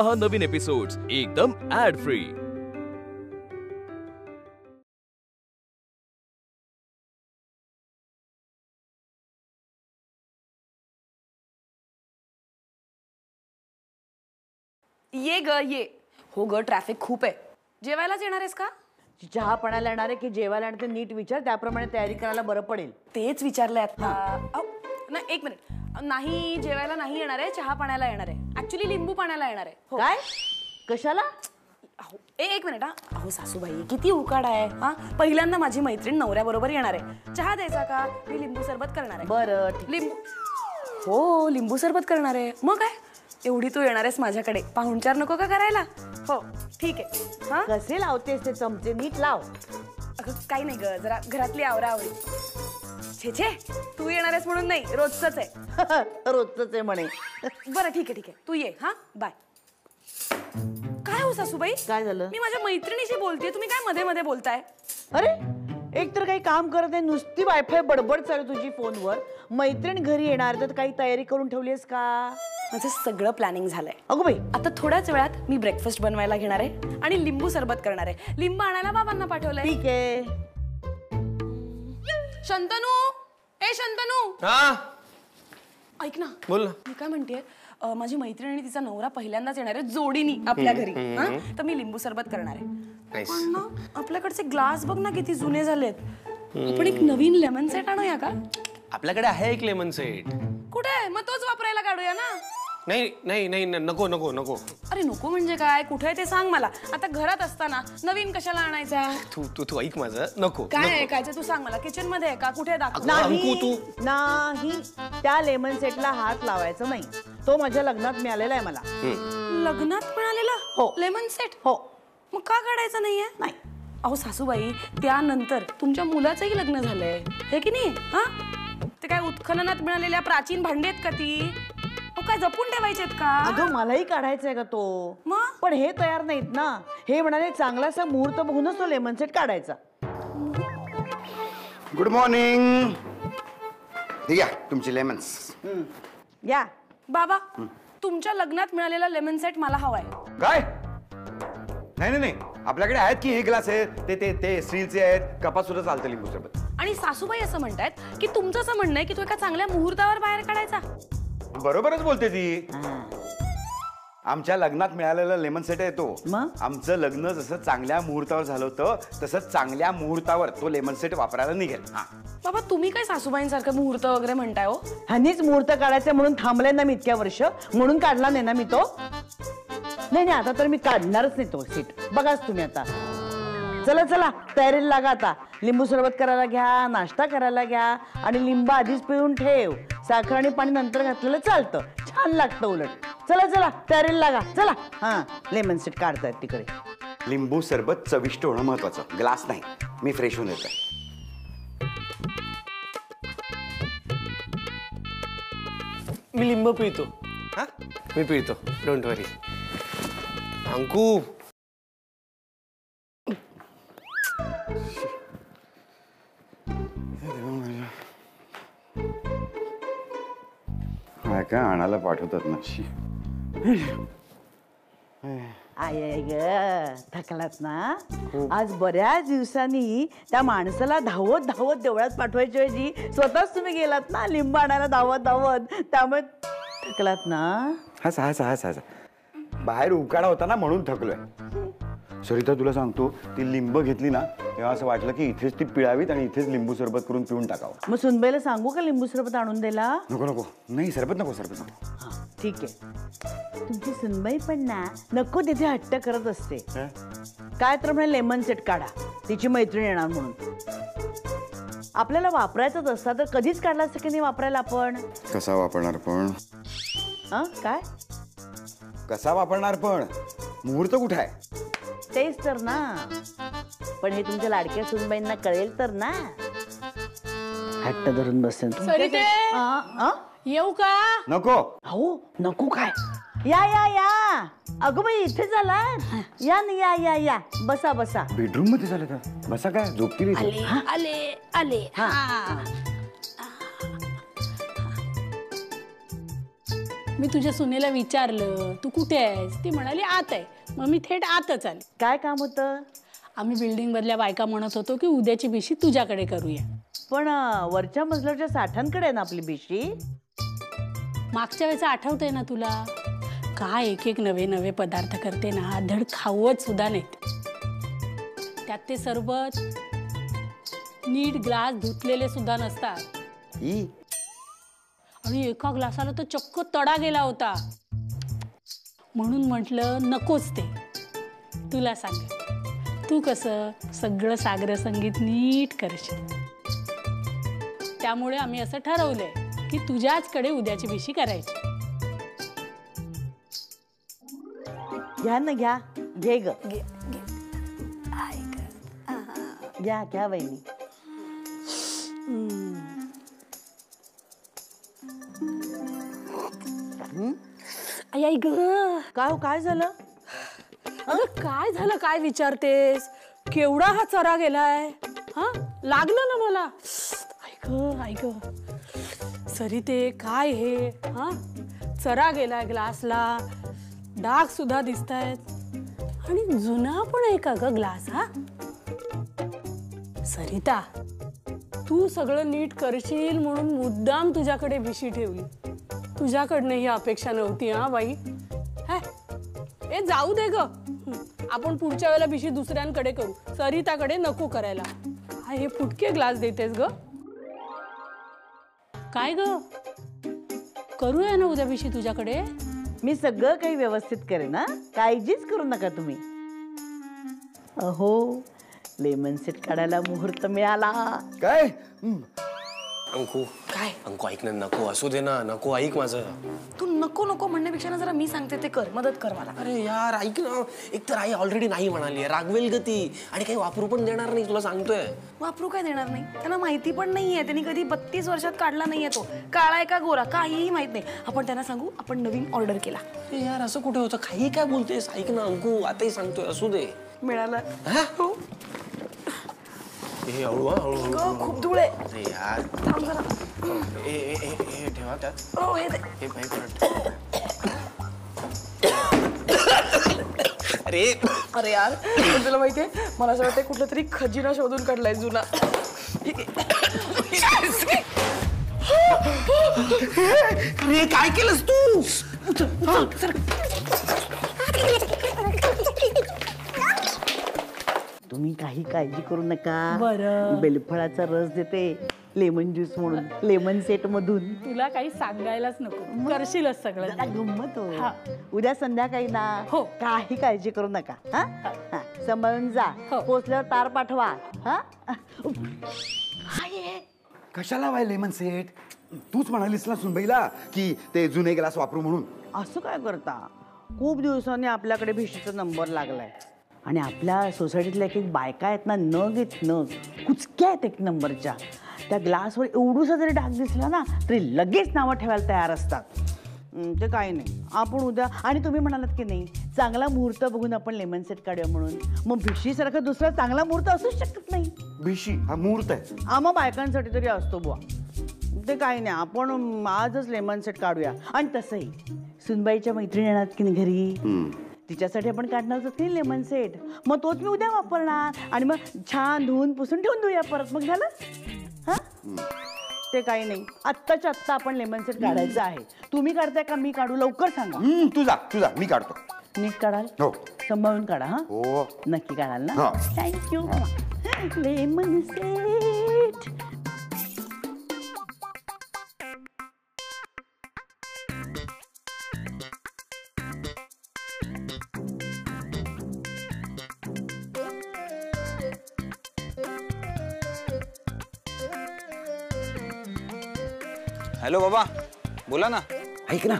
पहा नवीन एपिसोड्स एकदम add free. ये ग ये हो ग ट्रॅफिक खूप आहे। जेवायलाच येणार आहेस का? चहा पाण्याला येणार आहे की जेवायला येणार ते नीट विचार, त्याप्रमाणे तयारी करायला बरं पडेल। तेच विचारलंय आता। नाही एक मिनिट, नाही जेवायला नाही येणार आहे, चहा पाण्याला येणार आहे। ऍक्च्युली लिंबू पाण्याला येणार आहे। काय कशाला? एक मिनिट हा। अहो सासूबाई किती उकाड आहे हा। पहिल्यांदा माझी मैत्रीण नवऱ्याबरोबर येणार आहे। चहा द्यायचा का? मी लिंबू सरबत करणार आहे। बरं लिंबू, हो लिंबू सरबत करणार आहे। मग काय एवढी तू येणार आहेस माझ्याकडे, पाहुणचार नको का करायला? हो ठीक आहे। हा कसे लावतेस ते चमचे? नीट लाव। अगं काही नाही ग, जरा घरातली आवराआवरी। छे छे, तू येणार आहेस म्हणून नाही, रोजच आहे। रोजच आहे म्हणे। बरं ठीक आहे तू ये। हा बाय। काय हो सासूबाई, काय झालं? मी माझ्या मैत्रिणीशी बोलतेय, तुम्ही काय मध्ये मध्ये बोलताय? अरे एक तर काही काम करत नाही, नुसती वायफाय बडबड चालू तुझी फोनवर। मैत्रीण घरी येणार तर काही तयारी करून ठेवलीस का? माझं सगळं प्लॅनिंग झालंय। अगो बाई, आता थोड्याच वेळात मी ब्रेकफास्ट बनवायला घेणार आहे आणि लिंबू सरबत करणार आहे। लिंबू आणायला बाबांना पाठवलंय। ठीक आहे। शंतनू, ए शंतनू, हा ऐक ना, बोल ना। मी काय म्हणतेय, माझी मैत्रीण आणि तिचा नवरा पहिल्यांदाच येणार आहे जोडीनी आपल्या घरी। तर मी लिंबू सरबत करणार आहे। पण ना आपल्याकडचे ग्लास बघ ना किती जुने झालेत। आपण एक नवीन लेमन सेट आणूया का? आपल्याकडे आहे एक लेमन सेट। कुठे? मग तोच वापरायला काढूया ना। नाही नाही नाही नको नको नको। अरे नको म्हणजे काय? कुठे आहे ते सांग मला। आता घरात असताना नवीन कशाला आणायचा? तू तू तू ऐक माझं, नको। काय ऐकायचं तू सांग मला। किचन मध्ये आहे का? कुठे दाखव? नाही नाही, त्या लेमन सेटला हात लावायचा नाही। तो माझ्या लग्नात मिळालेला आहे मला। लग्नात मिळालेला? हो। Lemon set? हो। मग का काढायचं नाहीये? नाही। अहो सासूबाई, त्यानंतर तुमच्या मुलाचंही लग्न झालंय, हे की नाही? हा ते काय उत्खननात मिळालेल्या प्राचीन भांडी आहेत का ती? काय जपून ठेवायचेत का? अगं मलाही काढायचंय का तो, मग? पण हे तयार नाहीत ना। हे म्हणाले चांगलासा मुहूर्त बघूनच तो लेमन सेट काढायचा। Good morning. या तुमचे लेमन्स। या बाबा, तुमच्या लग्नात मिळालेला लेमन सेट मला हवाय। काय? नाही नाही नाही, आपल्याकडे आहेत की हे ग्लास आहेत, ते ते ते स्टीलचे आहेत, कपात सुद्धा चालतं लिंबू सरबत। आणि सासूबाई असं म्हणतायत की तुमचं असं म्हणणं आहे की तो एका चांगल्या मुहूर्तावर बाहेर काढायचा। बरोबरच बोलते ती। आमच्या लग्नात मिळालेला लेमन सेट आहे तो। मग? आमचं लग्न जसं चांगल्या मुहूर्तावर झालं होतं तसंच चांगल्या मुहूर्तावर तो लेमन सेट वापरायला निघेल। बाबा तुम्ही काय सासूबाईंसारखं मुहूर्त वगैरे म्हणताय हो? ह्यांनीच मुहूर्त काढायचं म्हणून थांबले ना मी इतक्या वर्ष, म्हणून काढला नाही ना मी तो। नाही नाही, आता तर मी काढणारच नाही तो सीट। बघाच तुम्ही आता। चला चला तयारीला लागा आता। लिंबू सरबत करायला घ्या, नाश्ता करायला घ्या आणि लिंबू आधीच पिळून ठेव। साखर आणि पाणी नंतर घातलेलं चालतं, छान लागतं उलट। चला चला तयारीला लागा चला। हा लेमन सेट काढतायत तिकडे। लिंबू सरबत चविष्ट होणं महत्वाचं, ग्लास नाही। मी फ्रेश होऊन येतोय। मी लिंबू पितो। हा मी पितो, डोंट वरी। अंकू काय आणायला पाठवतात ना। आय ग, थकलात ना? आज बऱ्याच दिवसांनी त्या माणसाला धावत धावत देवळात पाठवायच्या ऐवजी स्वतःच तुम्ही गेलात ना लिंबू आणायला धावत धावत, त्यामुळे थकलात ना? हसा हसा हसा हसा। बाहेर उकाडा होता ना म्हणून थकलोय। सरिता तुला सांगतो, ती लिंब घेतली ना तेव्हा असं वाटलं की इथेच ती पिळावीत आणि इथेच लिंबू सरबत करून पिऊन टाकावं। मग सुनबाईला सांगू का लिंबू सरबत आणून द्यायला? नको नको, नाही सरबत नको, सरबत नको। हा ठीक आहे। तुमची सुनबाई पण ना नको तिथे हट्ट करत असते। काय तर म्हणे लेमन सेट काढा, तिची मैत्रीण येणार म्हणून। आपल्याला वापरायचंच असता तर कधीच काढला असतं की नाही वापरायला आपण? कसा वापरणार पण? हा काय? कसा वापरणार पण? मुहूर्त कुठे आहे? तेच तर ना, पण हे तुमच्या लाडक्या सुनबाईंना कळेल तर ना। हट्ट धरून बसेल। येऊ का? नको। हो नको काय? या या या, अगं बाई इथे झाला। या ना या या या, बसा बसा। बेडरूम मध्ये झालं का? बसा काय झोपतील? आले आले। मी तुझ्या सुनेला विचारलं तू कुठे आहेस, ती म्हणाली आत आहे. मग मी थेट आतच आले. काय काम होतं? आम्ही बिल्डिंग मधल्या बायका म्हणत होतो की उद्याची बिशी तुझ्याकडे करूया. पण वरच्या मजल्याच्या साठांकडे आहे ना आपली बिशी. मागच्या वेळेचं आठवतंय ना तुला? काय एक एक नवे नवे पदार्थ करते ना, धड खावत सुद्धा नाहीत. त्यात ते सरबत नीट ग्लास धुतलेले सुद्धा नसतात. आणि एका ग्लासाला तर चक्क तडा गेला होता. म्हणून म्हटलं नकोच ते. तुला सांग, तू कसं सगळं सागर संगीत नीट करशील. त्यामुळे आम्ही असं ठरवलंय की तुझ्याचकडे उद्याची बिशी करायची. घ्या ना, घ्या. घे ग, घ्या घ्या बहिणी. आई ग, काय झालं? अगं काय झालं, काय विचारतेस? केवढा हा चरा गेलाय. हा लागलं ना मला. ऐक सरी, ते काय हे? हा चरा गेलाय ग्लासला, डाग सुद्धा दिसतायत. आणि जुना पण आहे का ग ग्लास? हा सरिता, तू सगळं नीट करशील म्हणून मुद्दाम तुझ्याकडे भिशी ठेवली. तुझ्याकडनं ही अपेक्षा नव्हती. हा बाई, ए जाऊ दे ग. आपण पुढच्या वेळेला भिशी दुसऱ्यांकडे करू, सरिताकडे नको करायला. काय हे फुटके ग्लास देतेस ग? काय ग, करूया ना उद्या भिशी तुझ्याकडे? मी सगळं काही व्यवस्थित करेन ना, काळजीच करू नका तुम्ही. अहो, लेमन सेट काढायला मुहूर्त मिळाला. काय? अंकू काय? अंकू ऐक ना, नको असू दे ना, नको ऐक माझं. तू नको नको म्हणण्यापेक्षा ना जरा मी सांगते ते कर, मदत कर मला. अरे यार ऐक ना, एक तर आई ऑलरेडी नाही म्हणाली, रागवेल ग ती, आणि काही वापरू पण देणार नाही, तुला सांगतोय. वापरू काय देणार नाही? त्यांना माहिती पण नाहीये, त्यांनी कधी 32 वर्षात काढला नाहीये तो. काळा आहे का गोरा काहीही माहित नाही. आपण त्यांना सांगू आपण नवीन ऑर्डर केला. यार असं कुठे होतं? काही काय बोलतेस? ऐक ना अंकू, आताही सांगतोय, असू दे. मिळाला. हो हे हळू हळू. खूप धूळ आहे. अरे यार थांब जरा. हे ठेवा त्यात. हो हे दे. हे पाय परत. अरे अरे यार, पण तुला माहितीये, मला असं वाटतं कुठला तरी खजिना शोधून काढलाय जुना. अरे काय केलंस तू? तुम्ही काही काळजी करू नका. बरं. बेलफळाचा रस देते, लेमन ज्यूस म्हणून, लेमन सेट मधून. तुला काही सांगायलाच नको, करशीलच सगळं. जरा गंमत हो. हा. उद्या संध्याकाळी ना. हो. काही काळजी करू नका. हा हा, सांभाळून जा. हो. पोचल्यावर तार पाठवा. हा कशाला वाय लेमन सेट? तूच म्हणालीस ना सुनबाईला की ते जुने ग्लास वापरू म्हणून. असं काय करता? खूप दिवसांनी आपल्याकडे भिशीचा नंबर लागलाय. आणि आपल्या सोसायटीतल्या एक बायका आहेत ना, नग आहेत नग, कुचक्या आहेत एक नंबरच्या. त्या ग्लासवर एवढूसा जरी डाग दिसला ना तरी लगेच नावं ठेवायला तयार असतात. ते काही नाही, आपण उद्या. आणि तुम्ही म्हणालात की नाही चांगला मुहूर्त बघून आपण लेमन सेट काढूया म्हणून, मग भिशीसारखा दुसरा चांगला मुहूर्त असूच शकत नाही. भिशी हा मुहूर्त आहे. मग बायकांसाठी तरी असतो बुवा. ते काही नाही, आपण आजच लेमन सेट काढूया. आणि तसंही सुनबाईच्या मैत्रिणी येणार की नाही घरी, तिच्यासाठी आपण काढणार होतो की लेमन सेट. मग तोच मी उद्या वापरणार आणि मग छान धुवून पुसून ठेवून देऊया परत. मग झालं. हा ते काही नाही, आत्ताच्या आत्ता आपण लेमन सेट काढायचं आहे. तुम्ही काढताय का मी काढू? लवकर सांगा. तुझा मी काढतो. नीट काढाल? हो. सांभाळून काढा. हा हो नक्की काढाल ना? हा. थँक्यू. Lemon set. हॅलो बाबा, बोला ना. ऐक ना,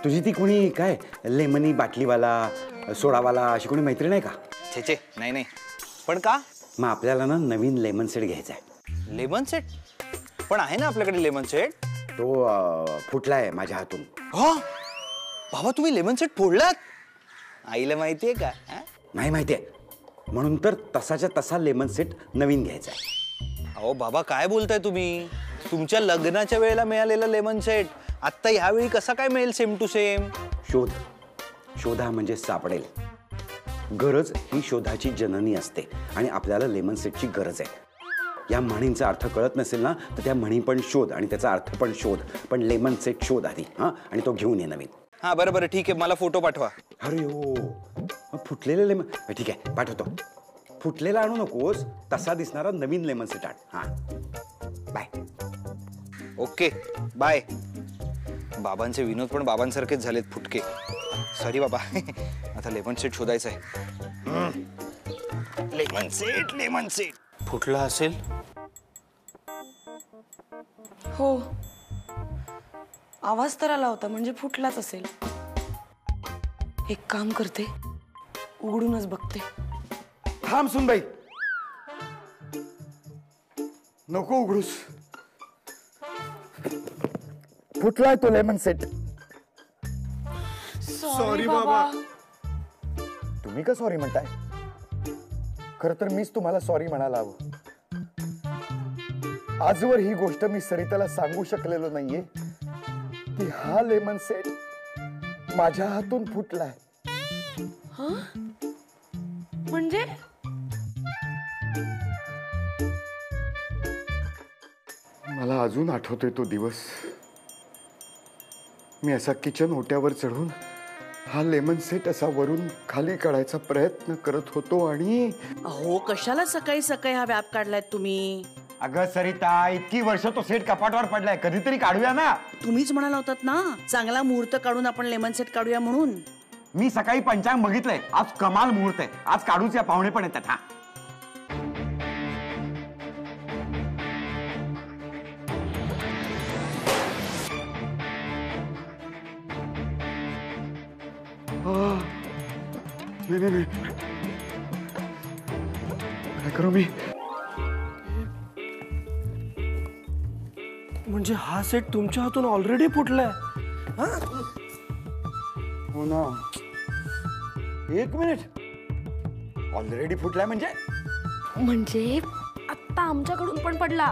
तुझी ती कोणी काय लेमनी बाटलीवाला सोडावाला अशी कोणी मैत्रीण आहे का? छे नाही नाही. पण का? मग आपल्याला ना नवीन लेमन सेट घ्यायचा आहे. Lemon set? पण आहे ना आपल्याकडे लेमन सेट. तो फुटलाय माझ्या हातून. हा बाबा, तुम्ही लेमन सेट फोडलात? आईला माहितीये का? नाही माहितीये, म्हणून तर तसाच्या तसा लेमन सेट नवीन घ्यायचा आहे. अहो बाबा, काय बोलताय तुम्ही? तुमच्या लग्नाच्या वेळेला मिळालेला लेमन सेट आता ह्यावेळी कसा काय मिळेल सेम टू सेम? शोध. शोधा म्हणजे सापडेल. गरज ही शोधाची जननी असते आणि आपल्याला लेमन सेटची गरज आहे. या म्हणींचा अर्थ कळत नसेल ना तर त्या म्हणी पण शोध आणि त्याचा अर्थ पण शोध. पण लेमन सेट शोध आधी, हा, आणि तो घेऊन ये नवीन. हा बरं ठीक आहे, मला फोटो पाठवा. अरे हो, फुटलेलं लेमन. ठीक आहे, पाठवतो. फुटलेला आणू नकोस, तसा दिसणारा नवीन लेमन सेट आण. हा, बाय. Okay bye. बाबांचे विनोद पण बाबांसारखेच झालेत फुटके. सॉरी बाबा. आता लेमन सेट शोधायचं आहे. Lemon set, lemon set. फुटला असेल. हो, आवाज तर आला होता, म्हणजे फुटलाच असेल. एक काम करते, उघडूनच बघते. थांब सुनबाई, नको उघडूस. फुटलाय तो लेमन सेट. सॉरी बाबा. तुम्ही का सॉरी म्हणताय? खर तर मीच तुम्हाला सॉरी म्हणायला हवं. आजवर ही गोष्ट मी सरिताला सांगू शकलेलो नाहीये की हा लेमन सेट माझ्या हातून फुटलाय. म्हणजे मला अजून आठवतोय तो दिवस. मी असा किचन ओट्यावर चढून हा लेमन सेट असा वरून खाली काढायचा प्रयत्न करत होतो आणि अहो, कशाला सकाळी सकाळी हा व्याप काढलाय तुम्ही? अगं सरिता, इतकी वर्ष तो सेट कपाटावर पडलाय, कधीतरी काढूया ना. तुम्हीच म्हणाला होतात ना चांगला मुहूर्त काढून आपण लेमन सेट काढूया म्हणून. मी सकाळी पंचांग बघितलंय. आज कमाल मुहूर्त आहे. आज काढूच, या पाहुणे पण येतात. हा, नाही, काय करू मी? म्हणजे हा सेट तुमच्या हातून ऑलरेडी फुटलाय? हो ना. एक मिनिट, ऑलरेडी फुटलाय म्हणजे? म्हणजे आता आमच्याकडून पण पडला.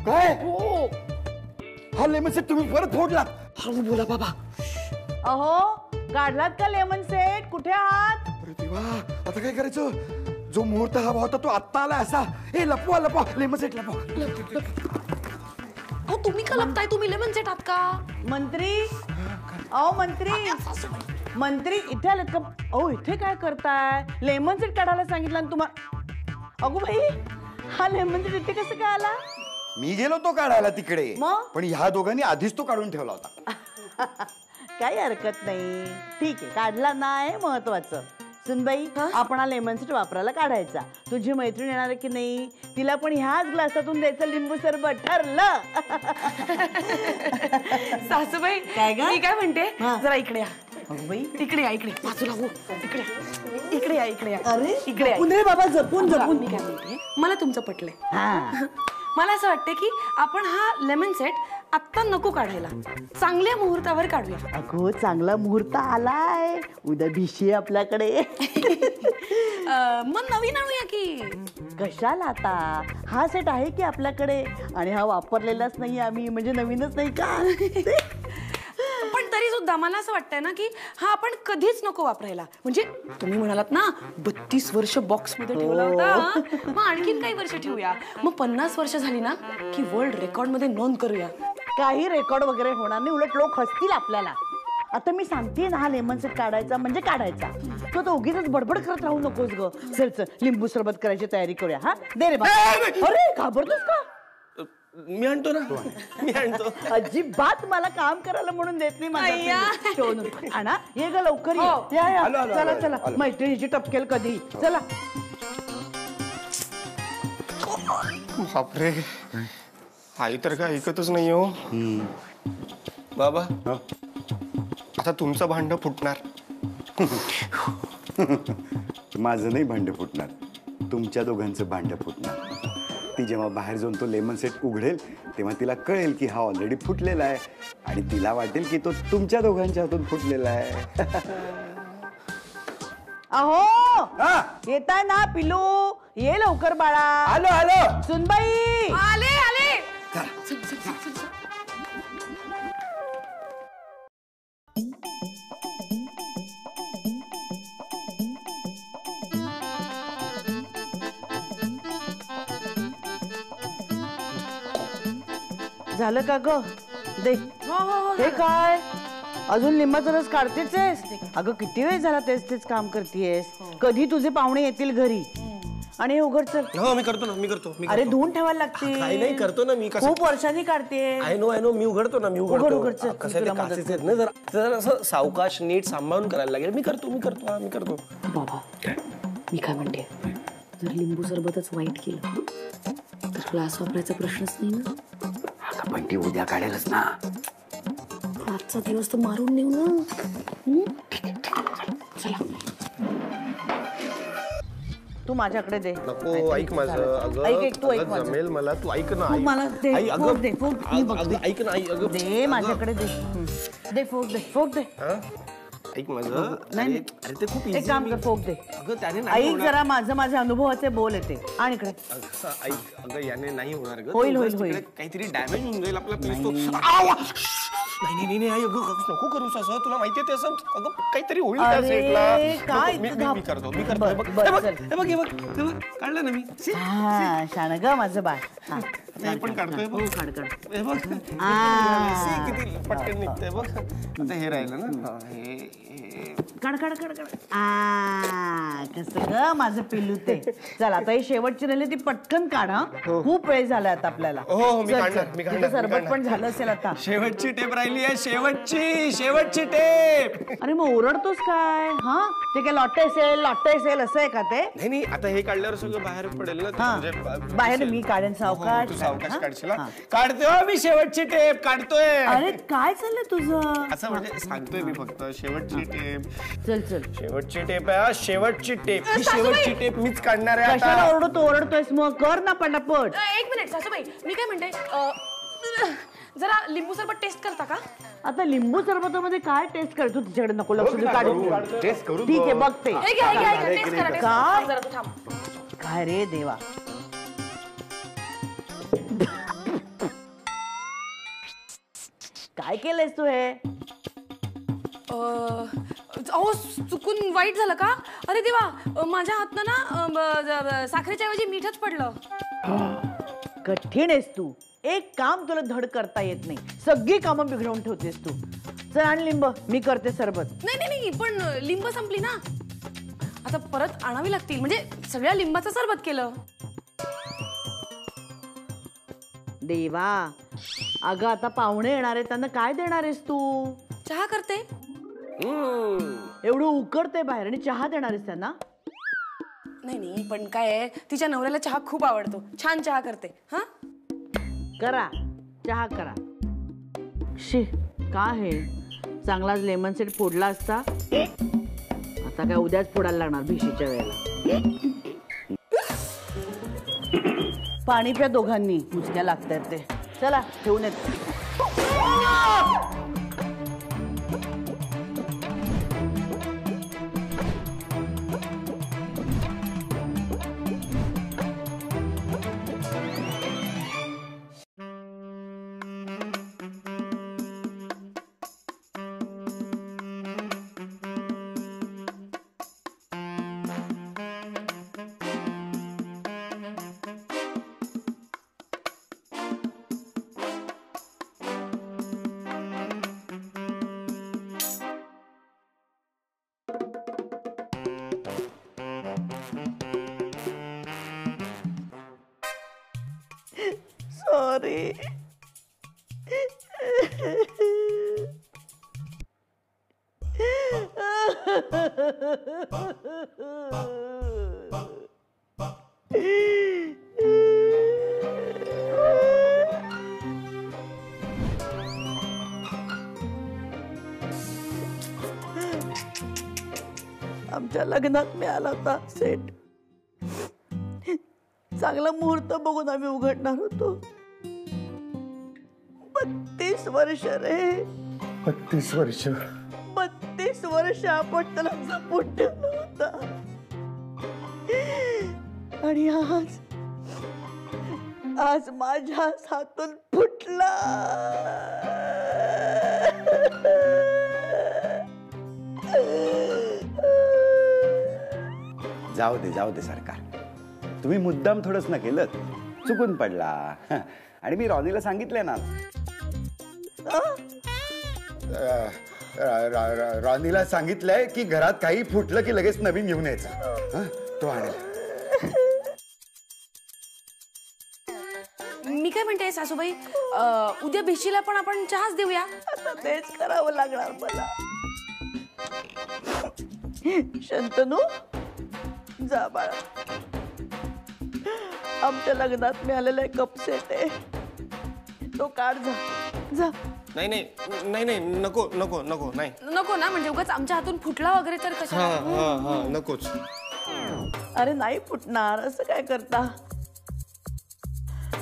काय? हो. हा लेमन सेट तुम्ही परत फोडलात? हळू बोला बाबा. अहो, काढलात का लेमन सेट? कुठे आहात? अरे देवा, आता काय करायचं? जो मुहूर्त हवा होता तो आत्ता आला असा. ए, लपवा लपवा, लेमन सेट लपवा. अहो, तुम्ही का लपताय? तुम्ही लेमन सेट आहात का? मंत्री, अहो मंत्री, मंत्री इथे आलेत का? अहो, इथे काय करताय? लेमन सेट काढायला सांगितलं ना तुम्हाला. अगो बाई, हा लेमन सेट इथे कसं काय आला? मी गेलो तो काढायला तिकडे, मग? पण ह्या दोघांनी आधीच तो काढून ठेवला होता. काही हरकत नाही, ठीक आहे, काढला नाही महत्वाचं. सुनबाई, आपण हा लेमन सेट वापरायला काढायचा. तुझी मैत्रीण येणार आहे की नाही? तिला पण ह्याच ग्लासातून द्यायचं लिंबू सरबत. ठरलं. सासूबाई, काय गं? मी काय म्हणते, हा. जरा इकडे या. अगो बाई, इकडे या, इकडे बाजूला हो. इकडे या. इकडे या, इकडे या. अरे इकडे या. जपून रे बाबा, जपून जपून. मी काय म्हणते, मला तुमचं पटलंय. हा, मला असं वाटतं की आपण हा लेमन सेट आत्ता नको काढायला, चांगल्या मुहूर्तावर काढूया. अगो चांगला मुहूर्त आलाय, उद्या भिशी आहे आपल्याकडे. मग नवीन आणूया की. कशाला आता? हा सेट आहे की आपल्याकडे, आणि हा वापरलेलाच नाही आम्ही, म्हणजे नवीनच नाही का? पण तरी सुद्धा मला असं वाटतंय ना की हा आपण कधीच नको वापरायला. म्हणजे तुम्ही म्हणालात ना 32 वर्ष बॉक्स मध्ये ठेवला होता, मग आणखीन काही वर्ष ठेवूया. मग 50 वर्ष झाली ना की वर्ल्ड रेकॉर्ड मध्ये नोंद करूया. काही रेकॉर्ड वगैरे होणार नाही, उलट लोक हसतील आपल्याला. आता मी सांगते ना, हा लेमन सेट काढायचा म्हणजे काढायचा. तू आता उगीच बडबड करत राहू नकोस ग. चल चल, लिंबू सरबत करायची तयारी करूया. हा, दे रे बाबा. अरे घाबरतोस का? मी आणतो ना, मी आणतो. अजिबात मला काम करायला म्हणून देत नाही माझा शोनू. आणा, ये ग लवकर ये. हो. या, या. आलो, आलो, चला आलो, चला, आलो. मैत्रिणीची टपकेल कधी. चला. बापरे, आई तर काय ऐकतच नाही हो. बाबा, आता तुमचं भांड फुटणार. माझं नाही भांड फुटणार, तुमच्या दोघांचं भांड फुटणार. ती जेव्हा बाहेर जाऊन तो लेमन सेट उघडेल तेव्हा तिला कळेल की हा ऑलरेडी फुटलेला आहे, आणि तिला वाटेल की तो तुमच्या दोघांच्या हातून फुटलेला आहे. अहो, हा, येताय ना पिलू? ये लवकर बाळा. आलो आलो. सुनबाई, आले आले. झालं का ग? दे. हे काय अजून लिंबाचा रस काढतेच आहेस? अगं किती वेळ झाला तेच तेच काम करतेस. कधी तुझे पाहुणे येतील घरी आणि हे उघड चल. हो मी करतो ना, मी करतो. अरे धुवून ठेवायला लागते. काही नाही करतो ना मी. खूप वर्षांनी काढते. आय नो मी उघडतो ना, मी उघड, उघडतो. कसं ते काचेच आहेत ना, जरा असं सावकाश नीट सांभाळून करायला लागेल. मी करतो. बाबा मी काय म्हणते, जर लिंबू सरबतच वाईट केलं तर ग्लास वापरायचा प्रश्नच नाही ना. अगं पण ती उद्या काढेलच ना. आजचा दिवस तर मारून नेऊ ना. चला तू माझ्याकडे दे. नको ऐक माझं. अगं ऐक तू ऐक माझं. जमेल मला, तू ऐक ना. तू मला दे. आई, फोक दे, फोक. मी बघते. ऐक ना आई. अगं दे माझ्याकडे दे. दे फोक दे. ऐक माझं. नाही अरे ते खूप एक काम कर, फोक दे. अगं त्याने नाही ऐक होणार. जरा माझे अनुभवाचे बोल येते. आणि इकडे ऐक अगं याने नाही होणार ग. होईल. काहीतरी डॅमेज होऊन जाईल आपला पीस. तो नाही आई अगं नको करूस असं. तुला माहितीये ते असं अगं काहीतरी होईल त्या अरे, सेटला. काय मी करतो. हे बघ काढलं ना मी. हा शान ग माझं बाळ. हा हे पण काढतोय बघ. काढ. हे बघ किती पटकन निघतंय बघ. आता हे राहिलं ना. काढ. कसं ग माझं पिल्लू ते. चल आता ही शेवटची राहिली ती पटकन काढ. हा खूप वेळ झाला आता आपल्याला. हो मी चल, काढणार. चल. मी तुझं काढणार. सरबत पण झालं असेल आता. शेवटची टेप राहिली आहे. शेवटची टेप. अरे मग ओरडतोस काय? हा ते काय लॉटे असेल असं आहे का ते? नाही आता हे काढल्यावर सगळं बाहेर पडेल ना. हा बाहेर मी काढेन सावकाश. तू सावकाश काढशील. काढतोय मी शेवटची टेप काढतोय. अरे काय चाललंय तुझं? असं म्हणजे सांगतोय मी फक्त शेवटची टेप. चल शेवटची टेप आहे. शेवटची टेप मीच काढणार आहे कशाला आता. ओरडतोयस मग? कर ना पटापट. एक मिनिट सासूबाई, मी काय म्हणते, जरा लिंबू सरबत टेस्ट करता का? आता लिंबू सरबतामध्ये काय टेस्ट कर? तू तिच्याकडे नको लक्ष देऊ. काढून टेस्ट करू. ठीक आहे बघते. हे घ्या, टेस्ट करा. काय? जरा तू थांब. काय रे देवा. काय केलंयस तू हे? अहो चुकून वाईट झालं का? अरे देवा, माझ्या हातनं ना साखरेच्या ऐवजी मीठच पडलं. कठीण आहेस तू. एक काम तुला धड करता येत नाही. सगळी कामं बिघडवून ठेवतेस तू. चल आणि लिंब, मी करते सरबत. नाही पण लिंब संपली ना, आता परत आणावी लागतील. म्हणजे सगळ्या लिंबाचं सरबत केलं. देवा, अगं आता पाहुणे येणार आहेत, त्यांना काय देणार आहेस तू? चहा करते. एवढं उकडते बाहेर आणि चहा देणार आहेस त्यांना? नाही पण काय आहे, तिच्या नवऱ्याला चहा खूप आवडतो. छान चहा करते. हा करा चहा करा. शी काय हे, चांगलाच लेमन सीड फोडला असता. आता काय उद्याच फोडायला लागणार भिशीच्या वेळेला. पाणी प्या दोघांनी, मुसक्या लागतात ते. चला ठेवून येत. सॉरी. आमच्या लग्नात मिळाला होता सेट. चांगला मुहूर्त बघून आम्ही उघडणार होतो. 32 वर्ष रे. 32 वर्ष. 32 वर्ष आपण त्याला जपून ठेवलं होतं. आणि आज माझ्या हातून फुटला. जाऊ दे सरकार. तुम्ही मुद्दाम थोडंच ना केलं, चुकून पडला. आणि मी रॉनीला सांगितलंय ना, रॉनीला सांगितलंय की घरात काही फुटलं की लगेच नवीन घेऊन यायचं. हं? तो आणेल. मी काय म्हणते सासूबाई, उद्या भिशीला पण आपण चहाच देऊया. आता तेच करावं लागणार मला. शंतनू जा बाळा, आमच्या लग्नात मिळालेला कप सेट आहे तो काढ. जा जा. नाही नाही नाही नाही, नको नको नको, नाही नको ना, म्हणजे उगाच आमच्या हातून फुटला वगैरे तर हा कशा. हा हा, नकोच. अरे नाही फुटणार, असं काय करता.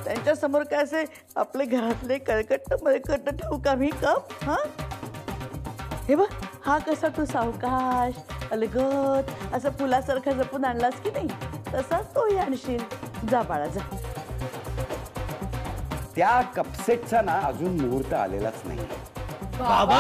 त्यांच्या समोर काय असे आपले घरातले कळकट्ट मळकट्ट ठेवू का मी कप. हा हे बघ, हा कसा तू सावकाश अलगद असं फुलासारखा जपून आणलास की नाही, तसाच तोही आणशील. जा बाळा जा. त्या कपसेटचा ना अजून मुहूर्त आलेलाच नाही. बाबा